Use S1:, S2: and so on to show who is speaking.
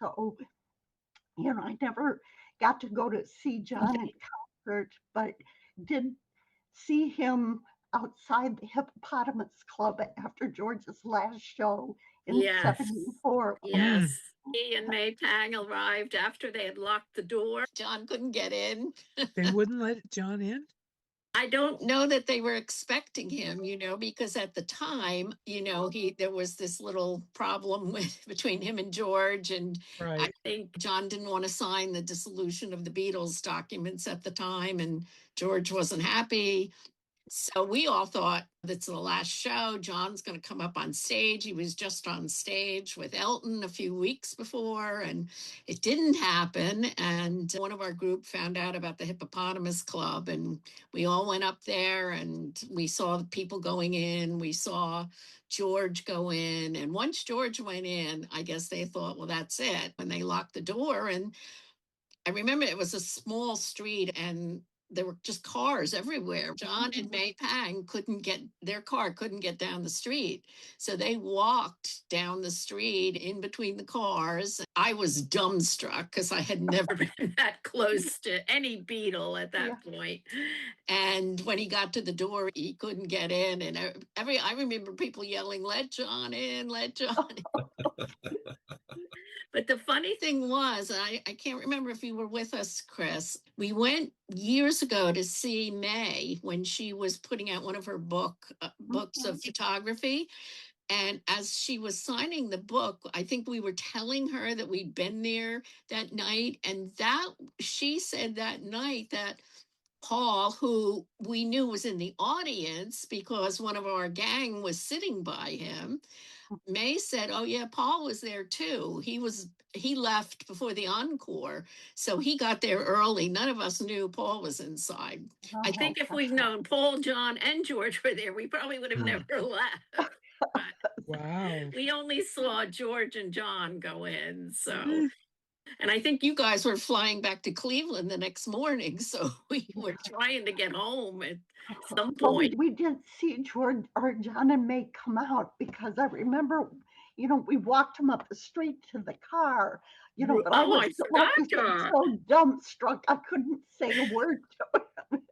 S1: So, I never got to go to see John in concert, but did see him outside the Hippopotamus Club after George's last show in
S2: Yes.
S1: '74.
S2: Yes. He and May Pang arrived after they had locked the door. John couldn't get in.
S3: They wouldn't let John in?
S2: I don't know that they were expecting him, because at the time, there was this little problem with between him and George, and
S3: Right.
S2: I think John didn't want to sign the dissolution of the Beatles documents at the time, and George wasn't happy. So we all thought that's the last show. John's going to come up on stage. He was just on stage with Elton a few weeks before, and it didn't happen. And one of our group found out about the Hippopotamus Club, and we all went up there and we saw the people going in. We saw George go in. And once George went in, I guess they thought, well, that's it. When they locked the door, and I remember it was a small street and there were just cars everywhere. John and May Pang their car couldn't get down the street. So they walked down the street in between the cars. I was dumbstruck because I had never been that close to any Beatle at that point. And when he got to the door, he couldn't get in. And I remember people yelling, "Let John in, let John in." But the funny thing was, I can't remember if you were with us, Chris. We went years ago to see May when she was putting out one of her books of photography. And as she was signing the book, I think we were telling her that we'd been there that night. And she said that night that Paul, who we knew was in the audience because one of our gang was sitting by him, May said, "Oh yeah, Paul was there too. He left before the encore, so he got there early. None of us knew Paul was inside. I think if we'd known Paul, John, and George were there, we probably would have never left.
S3: Wow.
S2: We only saw George and John go in, so." And I think you guys were flying back to Cleveland the next morning, so we were trying to get home at some point.
S1: Well, we didn't see George or John and May come out because I remember, we walked him up the street to the car, but I was so dumbstruck I couldn't say a word to him.